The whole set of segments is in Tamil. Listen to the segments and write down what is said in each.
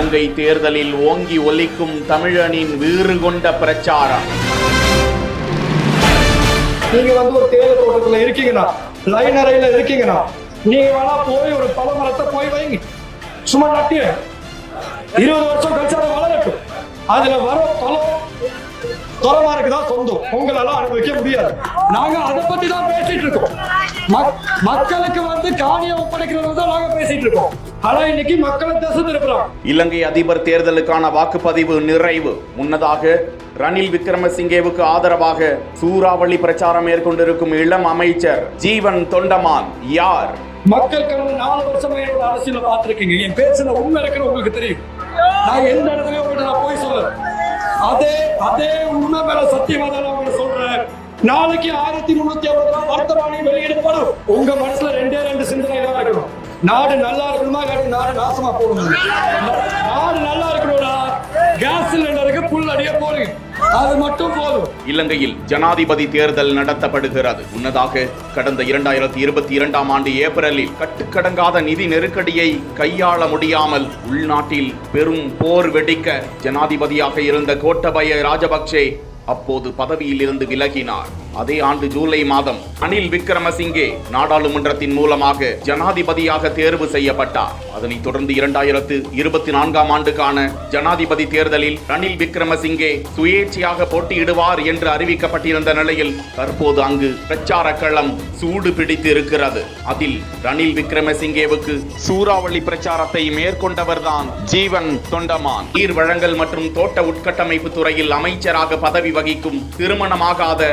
இலங்கை தேர்தலில் ஓங்கி ஒலிக்கும் தமிழனின் வீறு கொண்ட பிரச்சாரம். நீங்க ஒரு தேர்தல் தோட்டத்துல இருக்கீங்கன்னா, லைன் அறையில இருக்கீங்கன்னா, நீங்க வேணா போய் ஒரு பல மரத்தை போய் வைங்க, சும்மா நட்டு 20 வருஷம் கழிச்சு அதை வளரட்டும். அதுல வர பலம் துறமாருக்கு தான் சொந்தம், உங்களெல்லாம் அனுபவிக்க முடியாது. நாங்க அதை பத்தி தான் பேசிட்டு இருக்கோம். மக்களுக்கு காணியை ஒப்படைக்கிறது தான் நாங்க பேசிட்டு இருக்கோம். ஆனா இன்னைக்கு மக்களை திசை திருப்புறோம். இலங்கை அதிபர் தேர்தலுக்கான வாக்குப்பதிவு நிறைவு. முன்னதாக ரணில் விக்ரமசிங்கேவுக்கு ஆதரவாக சூறாவளி பிரச்சாரம் மேற்கொண்டிருக்கும் இளம் அமைச்சர் ஜீவன் தொண்டமான் யார்? மக்கள் கடந்த 4 வருஷமா என்னோட அரசியல பார்த்திருக்கீங்க. என் பேசுன உண்மை இருக்கிற உங்களுக்கு தெரியும். நான் எந்த இடத்துலயும் உங்கள்கிட்ட நான் போய் சொல்றேன். அதே உண்மை மேல சத்தியமா தான் சொல்றேன். நாளைக்கு 1350 வர்த்தமானி வெளியிடப்படும். உங்க மனசுல 2 சிந்தனை தான் இருக்கணும். நாடு நல்லா இருக்கணுமா, நாடு நாசமா போகணும். நாடு நல்லா இருக்கணும்னா கேஸ் சிலிண்டருக்கு புல் அடிய போடுங்க, அது மட்டும் போதும். இலங்கையில் ஜனாதிபதி தேர்தல் நடத்தப்படுகிறது. முன்னதாக கடந்த 2022ஆம் ஆண்டு ஏப்ரலில் கட்டுக்கடங்காத நிதி நெருக்கடியை கையாள முடியாமல் உள்நாட்டில் பெரும் போர் வெடிக்க ஜனாதிபதியாக இருந்த கோட்டபய ராஜபக்சே அப்போது பதவியில் இருந்து விலகினார். அதே ஆண்டு ஜூலை மாதம் ரணில் விக்ரமசிங்கே நாடாளுமன்றத்தின் மூலமாக ஜனாதிபதியாக தேர்வு செய்யப்பட்டார். அதனைத் தொடர்ந்து 2024ஆம் ஆண்டுக்கான ஜனாதிபதி தேர்தலில் ரணில் விக்ரமசிங்கே சுயேட்சையாக போட்டியிடுவார் என்று அறிவிக்கப்பட்டிருந்த நிலையில் தற்போது அங்கு பிரச்சார களம் சூடு பிடித்து இருக்கிறது. அதில் ரணில் விக்ரமசிங்கேவுக்கு சூறாவளி பிரச்சாரத்தை மேற்கொண்டவர்தான் ஜீவன் தொண்டமான். நீர் வழங்கல் மற்றும் தோட்ட உட்கட்டமைப்பு துறையில் அமைச்சராக பதவி வகிக்கும் திருமணமாகாத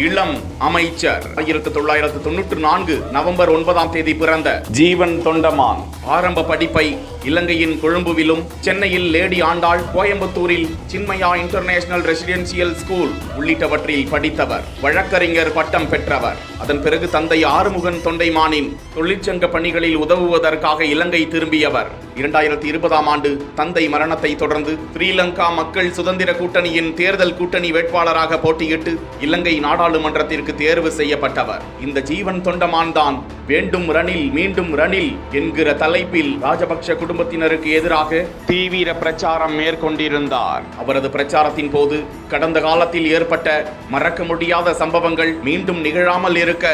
இளம் அமைச்சர். 1994 நவம்பர் 9ஆம் தேதி பிறந்த ஜீவன் தொண்டமான் ஆரம்ப படிப்பை இலங்கையின் கொழும்புவிலும், சென்னையில் லேடி ஆண்டாள், கோயம்புத்தூரில் சின்மயா இன்டர்நேஷனல் ரெசிடென்சியல் ஸ்கூல் உள்ளிட்டவற்றில் படித்தவர். வழக்கறிஞர் பட்டம் பெற்றவர். அதன் பிறகு தந்தை ஆறுமுகன் தொண்டைமானின் தொழிற்சங்க பணிகளில் உதவுவதற்காக இலங்கை திரும்பியவர். 2020ஆம் ஆண்டு தந்தை மரணத்தை தொடர்ந்து ஸ்ரீலங்கா மக்கள் சுதந்திர கூட்டணியின் தேர்தல் கூட்டணி வேட்பாளராக போட்டியிட்டு இலங்கை நாடாளுமன்றத்திற்கு தேர்வு செய்யப்பட்டவர். இந்த ஜீவன் தொண்டமான் தான் வேண்டும் ரணில் மீண்டும் ரணில் என்கிற தலைப்பில் ராஜபக்ஷ குடும்பத்தினருக்கு எதிராக தீவிர பிரச்சாரம் மேற்கொண்டிருந்தார். அவரது பிரச்சாரத்தின் போது கடந்த காலத்தில் ஏற்பட்ட மறக்க முடியாத சம்பவங்கள் மீண்டும் நிகழாமல் இருக்க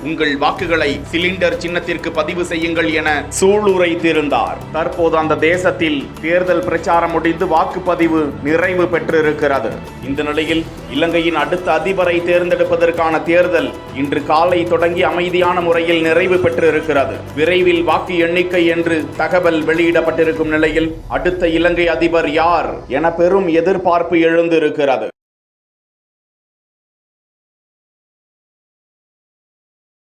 உங்கள் வாக்குகளை சிலிண்டர் சின்னத்திற்கு பதிவு செய்யுங்கள் என சூளுரைத்திருந்தார். தற்போது அந்த தேசத்தில் தேர்தல் பிரச்சாரம் முடிந்து வாக்குப்பதிவு நிறைவு பெற்றிருக்கிறது. இந்த நிலையில் இலங்கையின் அடுத்த அதிபரை தேர்ந்தெடுப்பதற்கான தேர்தல் இன்று காலை தொடங்கி அமைதியான முறையில் நிறைவு பெற்றிருக்கிறது. விரைவில் வாக்கு எண்ணிக்கை என்று தகவல் வெளியிடப்பட்டிருக்கும் நிலையில் அடுத்த இலங்கை அதிபர் யார் என பெரும் எதிர்பார்ப்பு எழுந்திருக்கிறது.